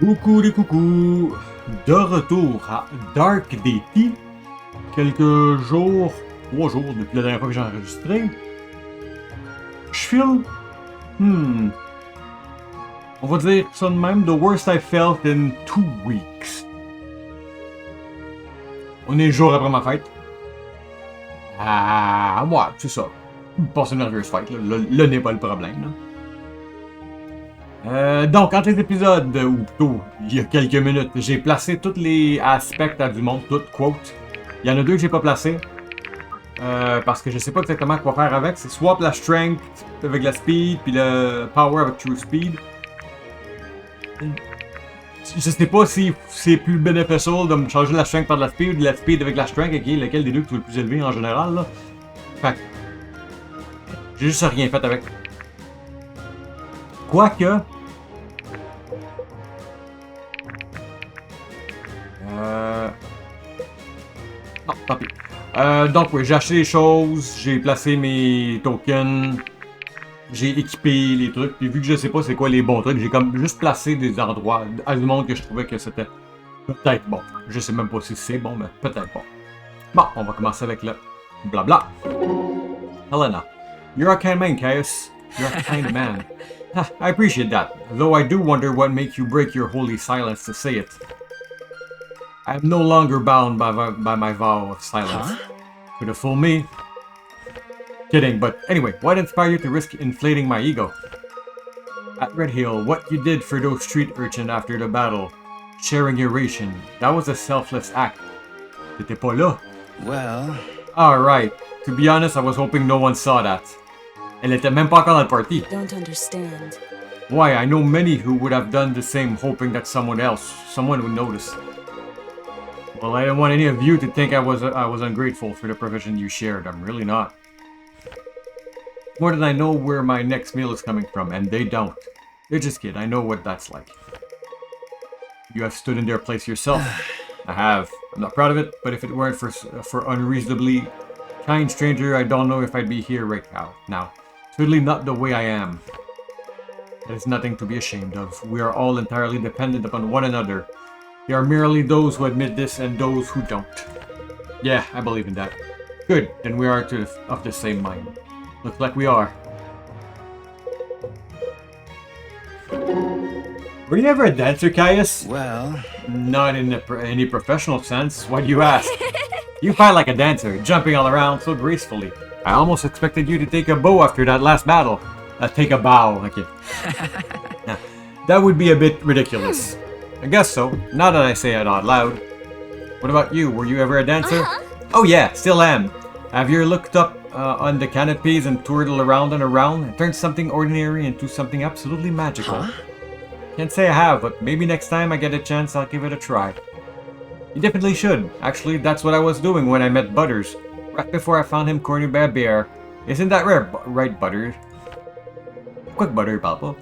Coucou les coucous! De retour à Dark Deity. Quelques jours, 3 jours depuis la dernière fois que j'ai enregistré. Je file. On va dire ça de même. The worst I felt in 2 weeks. On est jour après ma fête. Ah, ouais, c'est ça. Passer une nerveuse fête, là. Le n'est pas le problème, là. Donc, entre les épisodes, ou plutôt, il y a quelques minutes, j'ai placé tous les aspects du monde, toutes, quote. Il y en a 2 que j'ai pas placés. Parce que je sais pas exactement quoi faire avec. C'est swap la strength avec la speed, puis le power avec true speed. Je sais pas si c'est plus beneficial de me changer la strength par de la speed ou de la speed avec la strength, ok, lequel des deux qui est le plus élevé en général, là. Fait que, j'ai juste rien fait avec. Quoique, non, tant pis. Donc oui, j'ai acheté les choses, j'ai placé mes tokens, j'ai équipé les trucs, puis vu que je sais pas c'est quoi les bons trucs, j'ai comme juste placé des endroits à du monde que je trouvais que c'était peut-être bon. Je sais même pas si c'est bon, mais peut-être bon. Bon, on va commencer avec le blabla. Helena, you're a kind man, Caius. You're a kind man. I appreciate that, though I do wonder what makes you break your holy silence to say it. I am no longer bound by my vow of silence. Huh? Could have fooled me. Kidding, but anyway, what inspired you to risk inflating my ego? At Red Hill, what you did for those street urchins after the battle, sharing your ration, that was a selfless act. T'étais pas là? Well... Alright, to be honest, I was hoping no one saw that. Elle était même pas encore dans le party. Don't understand. Why, I know many who would have done the same, hoping that someone would notice. Well, I didn't want any of you to think I was ungrateful for the provision you shared. I'm really not. More than I know where my next meal is coming from, and they don't. They're just kidding. I know what that's like. You have stood in their place yourself. I have. I'm not proud of it, but if it weren't for unreasonably kind stranger, I don't know if I'd be here right now. Certainly not the way I am. That is nothing to be ashamed of. We are all entirely dependent upon one another. There are merely those who admit this and those who don't. Yeah, I believe in that. Good, then we are of the same mind. Looks like we are. Were you ever a dancer, Caius? Well... Not in any professional sense. Why do you ask? You fight like a dancer, jumping all around so gracefully. I almost expected you to take a bow after that last battle. Take a bow, okay. Nah, that would be a bit ridiculous. I guess so, now that I say it out loud. What about you? Were you ever a dancer? Oh yeah, still am. Have you looked up on the canopies and twirled around and around and turned something ordinary into something absolutely magical? Can't say I have, but maybe next time I get a chance I'll give it a try. You definitely should. Actually, that's what I was doing when I met Butters. Right before I found him cornered by a bear. Isn't that right, Butters? Quick, Butter, Papa.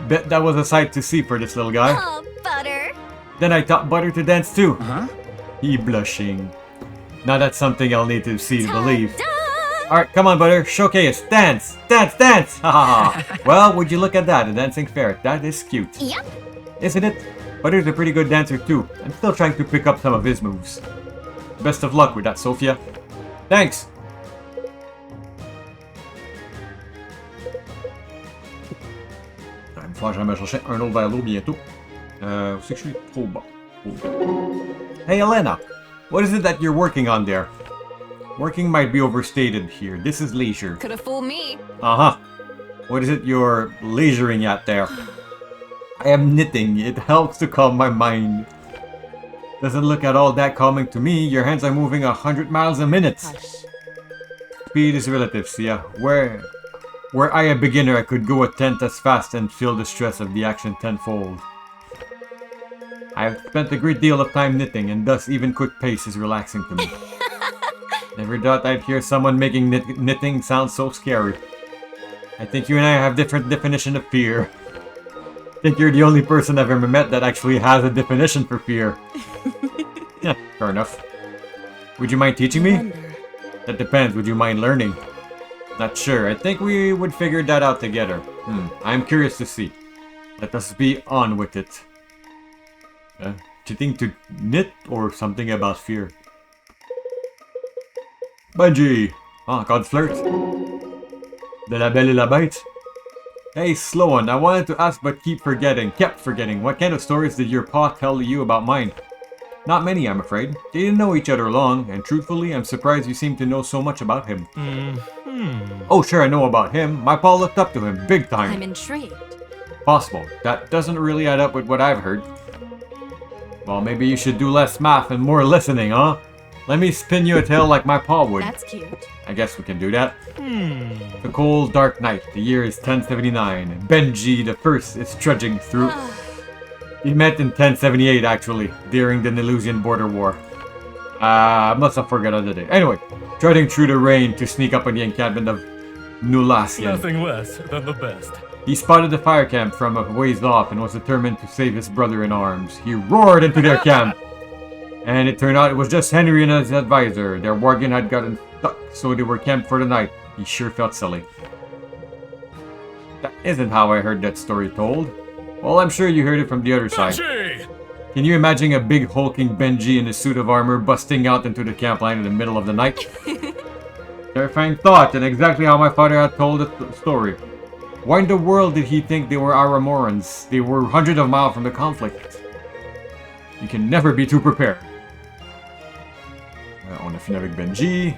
Bet that was a sight to see for this little guy. Oh, Butter. Then I taught Butter to dance too. He blushing. Now that's something I'll need to see to believe. Alright, come on, Butter. Showcase. Dance! Dance! Dance! Ha ha ha! Well, would you look at that? A dancing ferret. That is cute. Yep. Isn't it? Butter's a pretty good dancer too. I'm still trying to pick up some of his moves. Best of luck with that, Sophia. Thanks! Il va falloir que j'aille me chercher un autre verre d'eau bientôt. Où c'est que je suis trop bas? Hey Elena! What is it that you're working on there? Working might be overstated here. This is leisure. Could have fooled me. Uh-huh. What is it you're leisuring at there? I am knitting. It helps to calm my mind. Doesn't look at all that calming to me. Your hands are moving 100 miles a minute. Hush. Speed is relative, Sia. Were I a beginner, I could go a tenth as fast and feel the stress of the action tenfold. I have spent a great deal of time knitting, and thus even quick pace is relaxing to me. Never thought I'd hear someone making knitting sound so scary. I think you and I have different definition of fear. I think you're the only person I've ever met that actually has a definition for fear. Yeah, fair enough. Would you mind teaching me? That depends. Would you mind learning? Not sure. I think we would figure that out together. I'm curious to see. Let us be on with it. Cheating to knit or something about fear? Benji! Ah, encore du flirt. De la belle et la bête. Hey, Sloan, I wanted to ask but kept forgetting. What kind of stories did your pa tell you about mine? Not many, I'm afraid. They didn't know each other long, and truthfully, I'm surprised you seem to know so much about him. Oh, sure, I know about him. My pa looked up to him, big time. I'm intrigued. Possible. That doesn't really add up with what I've heard. Well, maybe you should do less math and more listening, huh? Let me spin you a tale like my pa would. That's cute. I guess we can do that. The cold, dark night. The year is 1079. Benji the First is trudging through. He met in 1078, actually, during the Nelusian border war. Must have forgotten the day. Anyway, trudging through the rain to sneak up on the encampment of Nulasian. Nothing less than the best. He spotted the fire camp from a ways off and was determined to save his brother in arms. He roared into their camp. And it turned out it was just Henry and his advisor. Their wagon had gotten stuck, so they were camped for the night. He sure felt silly. That isn't how I heard that story told. Well, I'm sure you heard it from the other side. Benji! Can you imagine a big hulking Benji in a suit of armor busting out into the camp line in the middle of the night? Terrifying thought, and exactly how my father had told the story. Why in the world did he think they were Aramorans? They were hundreds of miles from the conflict. You can never be too prepared. On a film avec Benji.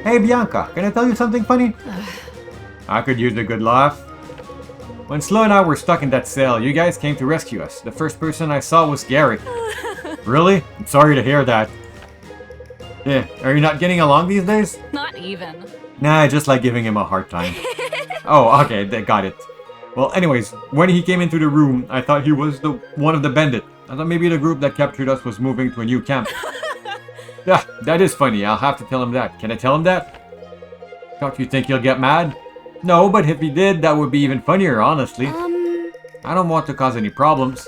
Hey Bianca, can I tell you something funny? I could use a good laugh. When Slow and I were stuck in that cell, you guys came to rescue us. The first person I saw was Gary. Really? I'm sorry to hear that. Yeah, are you not getting along these days? Not even. Nah, I just like giving him a hard time. Oh, okay, got it. Well, anyways, when he came into the room, I thought he was one of the bandit. I thought maybe the group that captured us was moving to a new camp. Yeah, that is funny. I'll have to tell him that. Can I tell him that? Don't you think he'll get mad? No, but if he did, that would be even funnier, honestly. I don't want to cause any problems.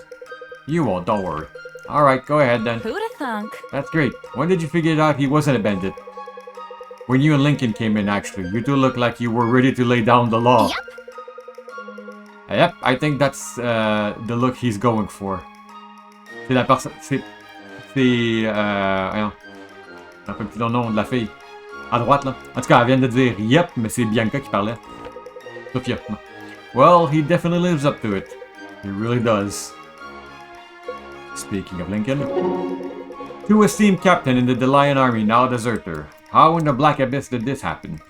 You won't, don't worry. Alright, go ahead then. Who'da thunk? That's great. When did you figure out he wasn't a bandit? When you and Lincoln came in, actually. You two looked like you were ready to lay down the law. Yep, I think that's the look he's going for. C'est la personne... C'est... Voyons. Je me rappelle plus le nom de la fille. À droite, là. En tout cas, elle vient de dire yep, mais c'est Bianca qui parlait. Sophia. No. Well, he definitely lives up to it. He really does. Speaking of Lincoln. To esteemed captain in the Delian army, now deserter. How in the Black Abyss did this happen?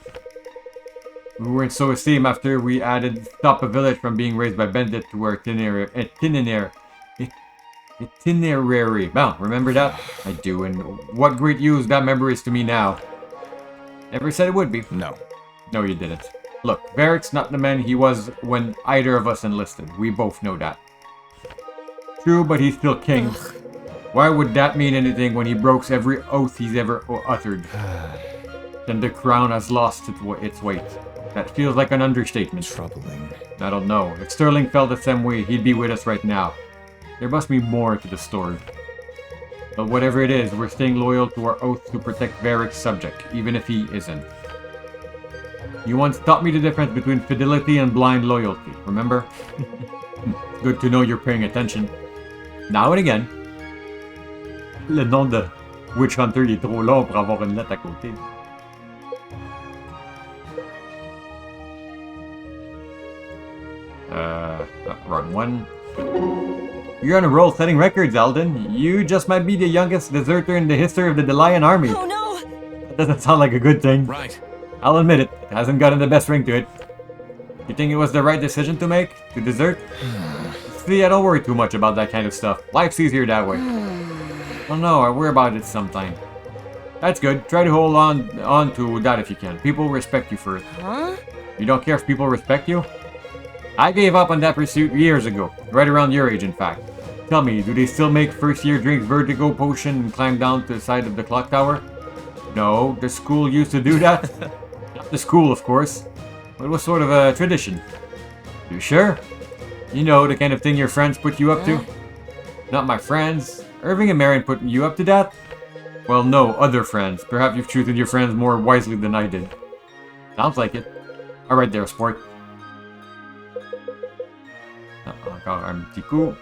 We weren't so esteemed after we added stop a village from being raised by bandit to our itinerary. Well, remember that? I do, and what great use that memory is to me now. Never said it would be. No. No, you didn't. Look, Varric's not the man he was when either of us enlisted. We both know that. True, but he's still king. Why would that mean anything when he broke every oath he's ever uttered? Then the crown has lost its weight. That feels like an understatement. Troubling. I don't know. If Sterling felt the same way, he'd be with us right now. There must be more to the story. But whatever it is, we're staying loyal to our oath to protect Varric's subject, even if he isn't. You once taught me the difference between fidelity and blind loyalty, remember? Good to know you're paying attention. Now and again. Le nom de Witch Hunter il est trop long pour avoir une lettre à côté. Wrong one. You're on a roll setting records, Alden. You just might be the youngest deserter in the history of the Delian army. Oh no! That doesn't sound like a good thing. Right. I'll admit it. It hasn't gotten the best ring to it. You think it was the right decision to make? To desert? See, I don't worry too much about that kind of stuff. Life's easier that way. Oh no, I worry about it sometime. That's good. Try to hold on to that if you can. People respect you for it. Huh? You don't care if people respect you? I gave up on that pursuit years ago. Right around your age, in fact. Tell me, do they still make first-year drink vertigo potion and climb down to the side of the clock tower? No, the school used to do that. Not the school, of course. But it was sort of a tradition. You sure? You know, the kind of thing your friends put you up to? Not my friends. Irving and Marion put you up to that? Well, no, other friends. Perhaps you've chosen your friends more wisely than I did. Sounds like it. Alright there, sport. Ah, encore un petit coup.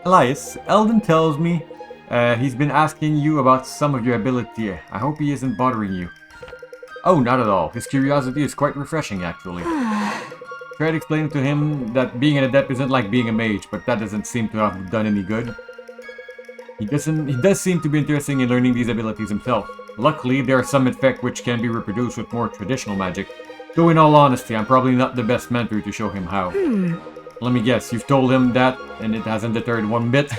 Elias, Eldon tells me he's been asking you about some of your ability. I hope he isn't bothering you. Oh, not at all. His curiosity is quite refreshing, actually. Tried explaining to him that being an adept isn't like being a mage, but that doesn't seem to have done any good. He does seem to be interested in learning these abilities himself. Luckily, there are some effects which can be reproduced with more traditional magic. Though in all honesty, I'm probably not the best mentor to show him how. Let me guess, you've told him that, and it hasn't deterred one bit?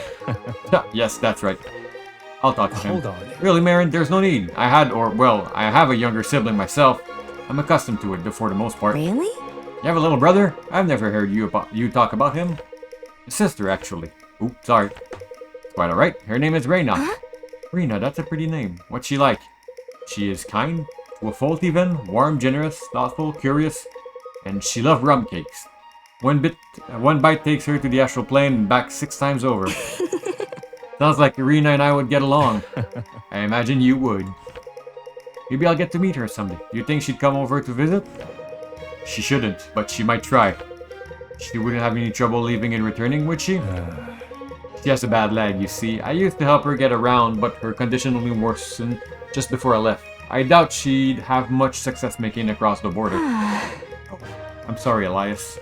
Yes, that's right. I'll talk to him. Hold on. Really, Marin, there's no need. I have a younger sibling myself. I'm accustomed to it, for the most part. Really? You have a little brother? I've never heard you talk about him. A sister, actually. Oops, sorry. Quite alright. Her name is Reina. Huh? Reina, that's a pretty name. What's she like? She is kind, to a fault even, warm, generous, thoughtful, curious, and she loves rum cakes. One bite takes her to the astral plane and back 6 times over. Sounds like Reina and I would get along. I imagine you would. Maybe I'll get to meet her someday. Do you think she'd come over to visit? She shouldn't, but she might try. She wouldn't have any trouble leaving and returning, would she? She has a bad leg, you see. I used to help her get around, but her condition only worsened just before I left. I doubt she'd have much success making it across the border. I'm sorry, Elias.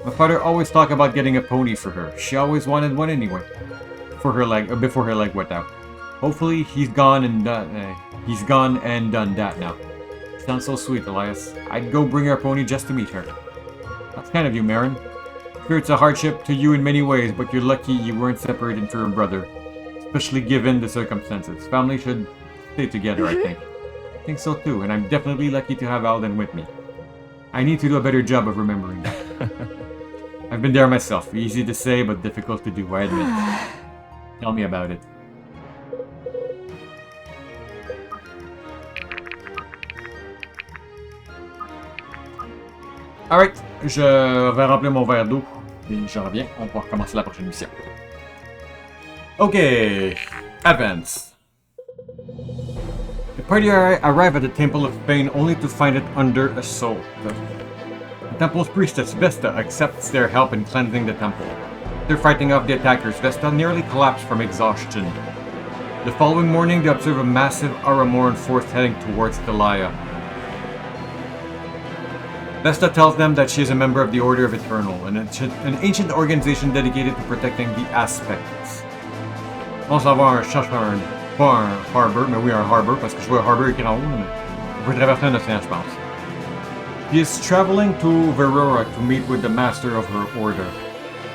My father always talked about getting a pony for her. She always wanted one anyway. Before her leg went out. Hopefully, he's gone and done that now. Sounds so sweet, Elias. I'd go bring our pony just to meet her. That's kind of you, Marin. Sure, it's a hardship to you in many ways, but you're lucky you weren't separated from your brother. Especially given the circumstances. Family should stay together, I think. I think so too, and I'm definitely lucky to have Alden with me. I need to do a better job of remembering that. I've been there myself. Easy to say, but difficult to do, I admit. Tell me about it. Alright, je vais remplir mon verre d'eau et je reviens. On va recommencer la prochaine mission. Okay, advance. The party arrive at the Temple of Pain only to find it under assault. The temple's priestess Vesta accepts their help in cleansing the temple. After fighting off the attackers, Vesta nearly collapsed from exhaustion. The following morning, they observe a massive Aramoran force heading towards Delia. Vesta tells them that she is a member of the Order of Eternal, an ancient organization dedicated to protecting the aspects. On s'en va un chercheur, pas un harbor, mais oui un harbor, parce que je vois harbor écrit en haut, mais on peut traverser un océan, je pense. She is traveling to Verora to meet with the master of her order.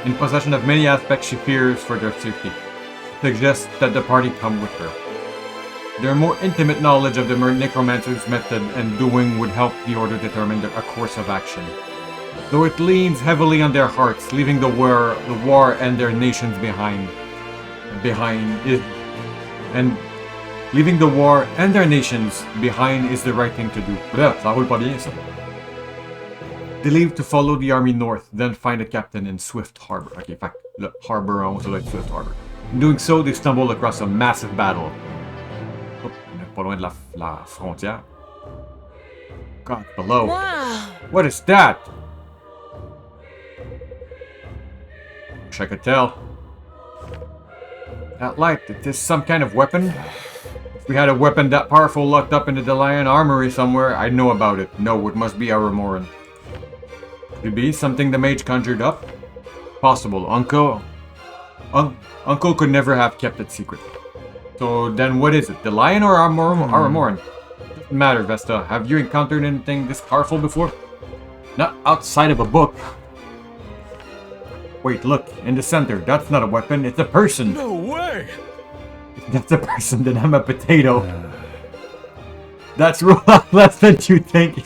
In possession of many aspects she fears for their safety. Suggests that the party come with her. Their more intimate knowledge of the necromancer's method and doing would help the order determine a course of action. Though it leans heavily on their hearts, leaving the war and their nations behind is the right thing to do. Bref, ça roule pas bien ça. They leave to follow the army north, then find a captain in Swift Harbor. Okay, in fact, le harbor on like Swift Harbor. In doing so, they stumble across a massive battle. Oh, on est pas loin de la frontière. God, below. Wow. What is that? Wish I could tell. That light, is this some kind of weapon? If we had a weapon that powerful locked up in the Delian armory somewhere, I'd know about it. No, it must be our Moran. Could it be something the mage conjured up? Possible. Uncle could never have kept it secret. So then what is it? The lion or our Moran? Doesn't matter, Vesta. Have you encountered anything this powerful before? Not outside of a book. Wait, look. In the center. That's not a weapon. It's a person. No way! If that's a person, then I'm a potato. That's less than you think.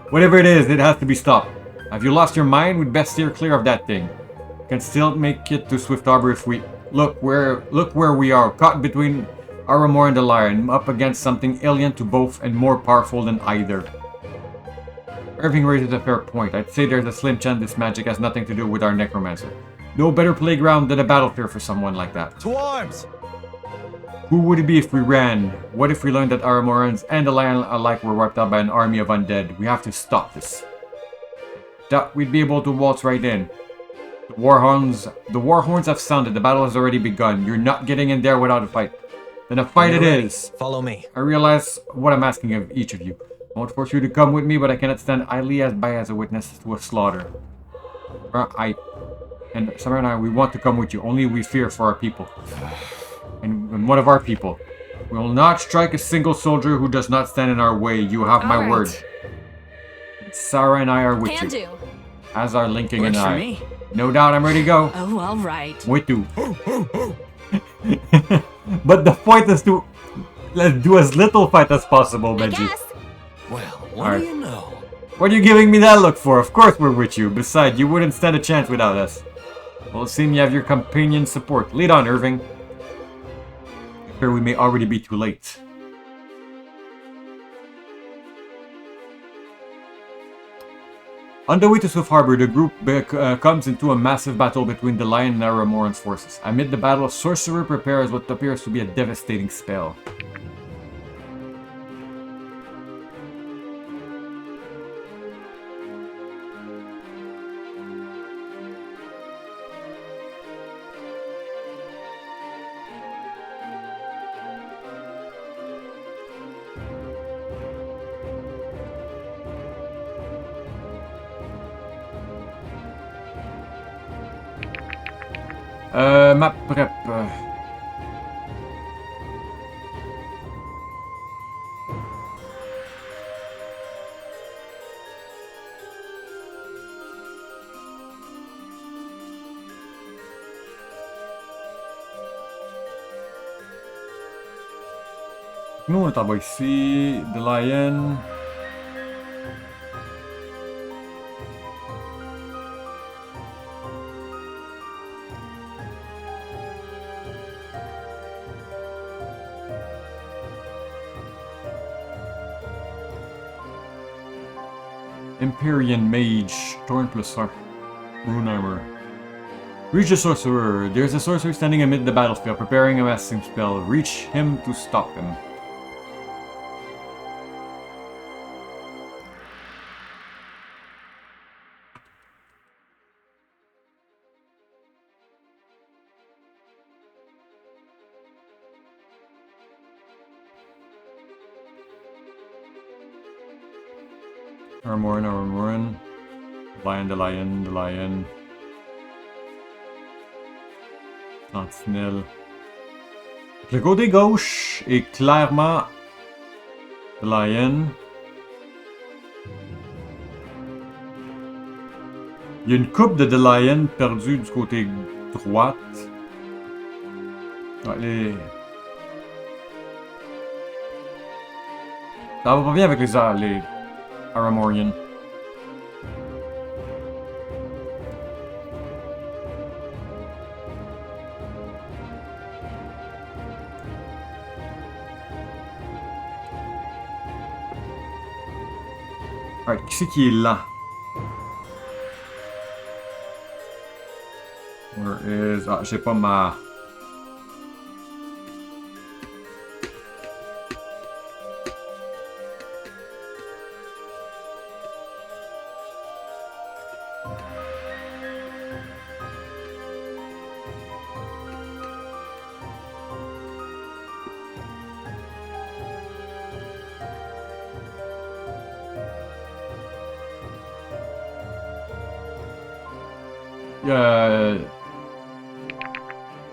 Whatever it is, it has to be stopped. Have you lost your mind? We'd best steer clear of that thing. Can still make it to Swift Harbor if we... Look where we are, caught between Aramor and the Lion, up against something alien to both and more powerful than either. Irving raises a fair point. I'd say there's a slim chance this magic has nothing to do with our necromancer. No better playground than a battlefield for someone like that. To arms! Who would it be if we ran? What if we learned that Aramorans and the Lion alike were wiped out by an army of undead? We have to stop this. thought we'd be able to waltz right in. The war horns have sounded. The battle has already begun. You're not getting in there without a fight. Then a fight it is. Follow me. I realize what I'm asking of each of you. I won't force you to come with me, but I cannot stand idly by as a witness to a slaughter. And Samara and I, we want to come with you. Only we fear for our people. And one of our people. We will not strike a single soldier who does not stand in our way. You have my word. Sarah and I are with Can you. do. As are Linking Works and for I. me. No doubt I'm ready to go. Oh, all right. With you. But the point is to let's do as little fight as possible, I Benji. guess. Well, what Alright. do you know? What are you giving me that look for? Of course we're with you. Besides, you wouldn't stand a chance without us. Well, it seems you have your companion support. Lead on, Irving. Fear we may already be too late. On the way to Swift Harbor, the group comes into a massive battle between the Lion and Aramoran's forces. Amid the battle, a sorcerer prepares what appears to be a devastating spell. Map prep. Nous on est en bas ici. The Lion. Empyrean Mage, Torn plus Rune Armor. Reach the Sorcerer. There's a sorcerer standing amid the battlefield, preparing a massing spell. Reach him to stop him. Armorin. The Lion. Sentinelle. Le côté gauche est clairement The Lion. Il y a une coupe de The Lion perdue du côté droite. Ouais, ça va pas bien avec les Aramorian. Alright, qui c'est qui est là? Where is... Ah, j'ai pas ma...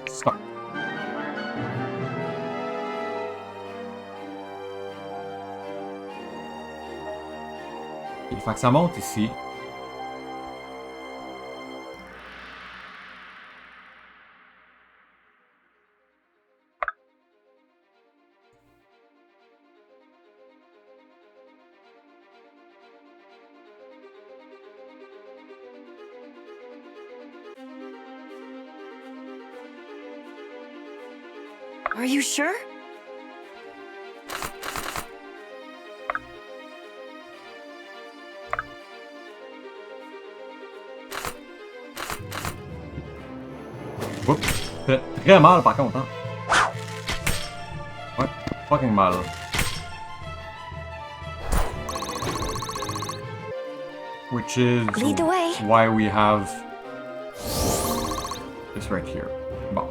Stop. Il faut que ça monte ici. Are you sure? Oups. Fait très mal par contre, hein. Ouais, fucking mal. Which is Lead the way. why we have this right here. Bon.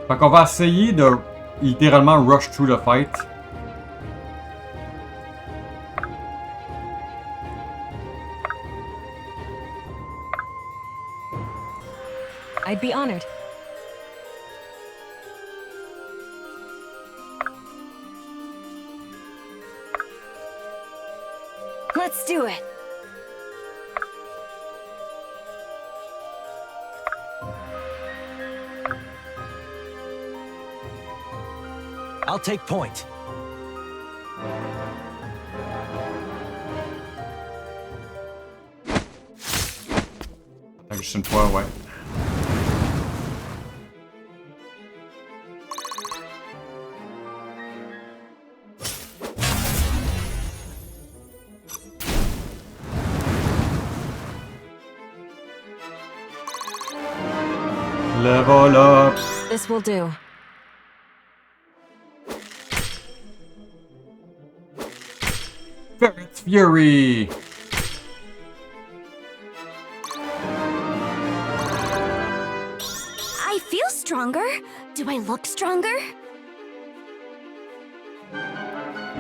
Fait qu'on va essayer de littéralement rush through the fight. I'd be honored. Let's do it. I'll take point. Juste une fois, ouais. Level up. This will do. Ferret's Fury. I feel stronger. Do I look stronger?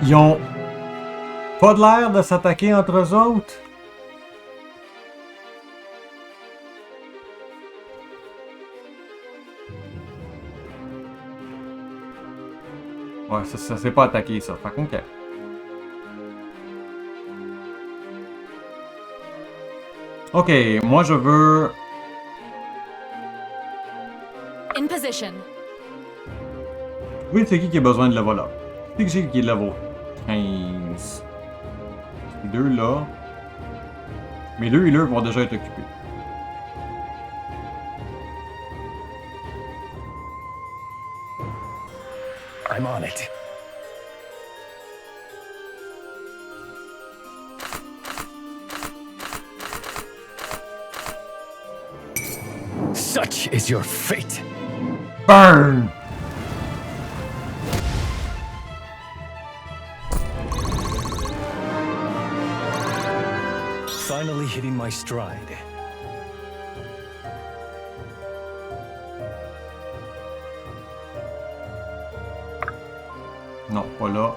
Ils ont pas de l'air de s'attaquer entre eux autres. Ouais, ça s'est pas attaqué, ça. Fait qu'on ok. Ok, moi je veux... In position. Oui, c'est qui a besoin de level up? C'est qui est level 15. Les deux là. Mais deux healers vont déjà être occupés. I'm on it. Such is your fate. Burn! Finally hitting my stride. Non, pas là.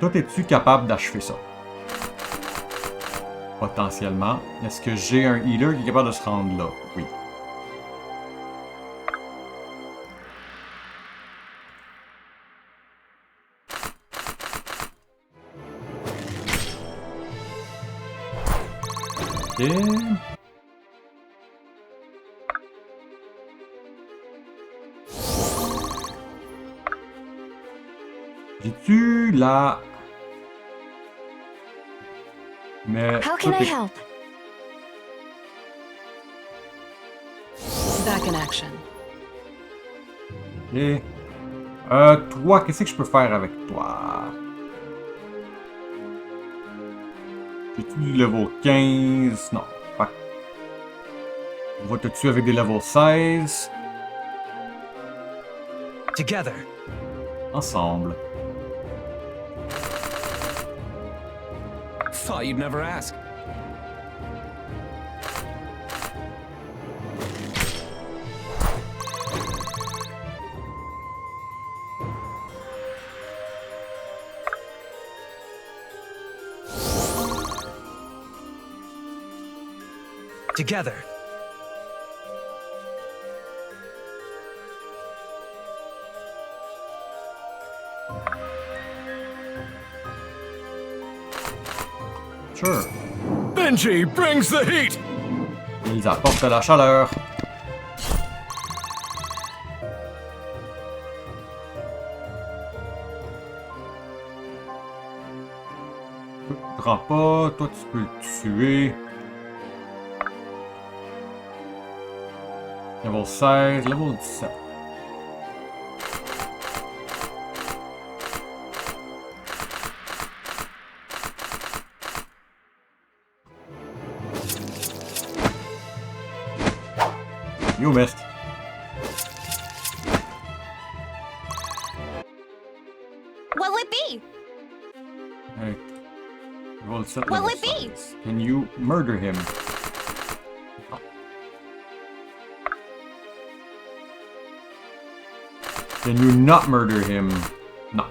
Toi, es-tu capable d'achever ça? Potentiellement. Est-ce que j'ai un healer qui est capable de se rendre là? Oui. Ok. J'ai-tu la... Mais... How can I help? Back in action. Ok. Toi, qu'est-ce que je peux faire avec toi? J'ai-tu du level 15? Non. Fait. On va te tuer avec des level 16. Together. Ensemble. Thought you'd never ask. Together. Sure. Benji brings the heat! Ils apportent la chaleur. Tu prends pas, toi tu peux le tuer. Level 16, level 17. You missed. What'll it be? Alright. Roll set What'll level it be? size. Can you murder him? No. Can you not murder him? No.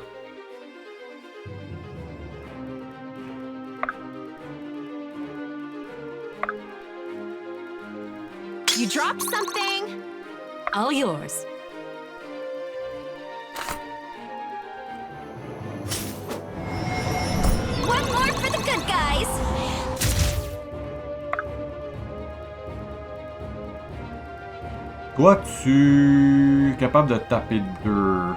You dropped something? All yours. One more for the good guys! Toi, tu es capable de taper 2.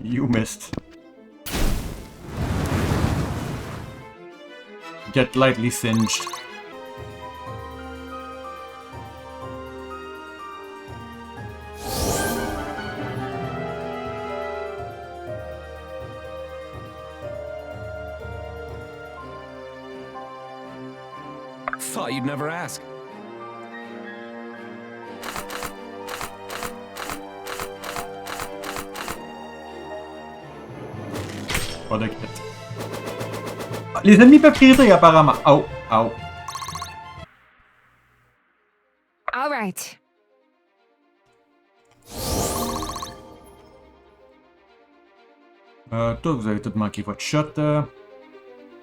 You missed. Get lightly singed. Thought you'd never ask. Pas de crit. Ah, les ennemis peuvent criter apparemment. Oh, oh. All right. Toi, vous avez tout manqué votre shot.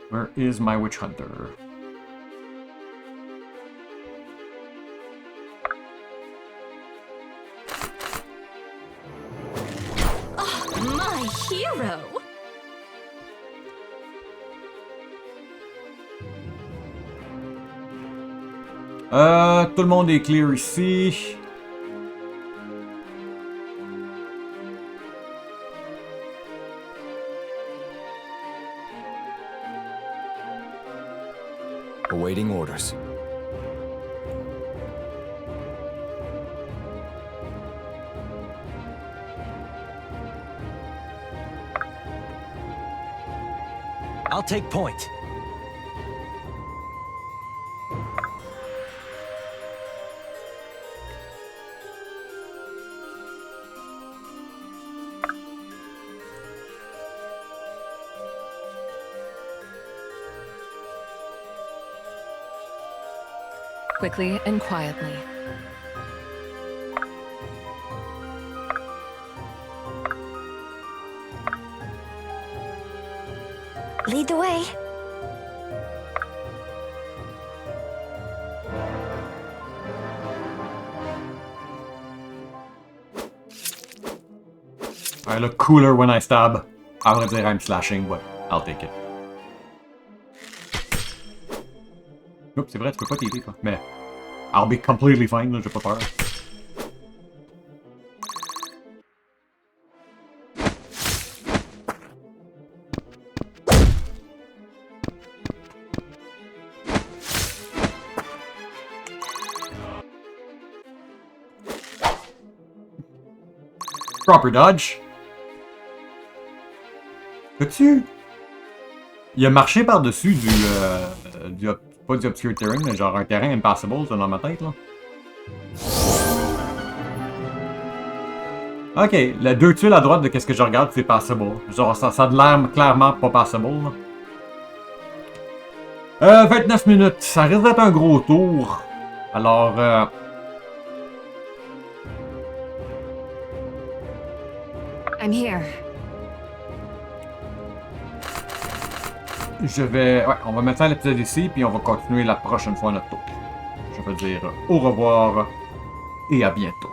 Where is my witch hunter? Oh, my hero! Tout le monde est clear ici. Awaiting orders. I'll take point. Quickly and quietly. Lead the way. I look cooler when I stab. I would say I'm slashing, but I'll take it. Oups, c'est vrai, tu peux pas t'aider, quoi. Mais I'll be completely fine, là, j'ai pas peur. Proper dodge. Peux-tu? Il a marché par-dessus du pas du obscure terrain, mais genre un terrain impassable, ça, dans ma tête, là. Ok, les 2 tuiles à droite de qu'est-ce que je regarde, c'est passable. Genre, ça a de l'air clairement pas passable, là. 29 minutes, ça risque d'être un gros tour. Alors, I'm here. ouais, on va mettre ça à l'épisode ici, puis on va continuer la prochaine fois notre tour. Je veux dire au revoir et à bientôt.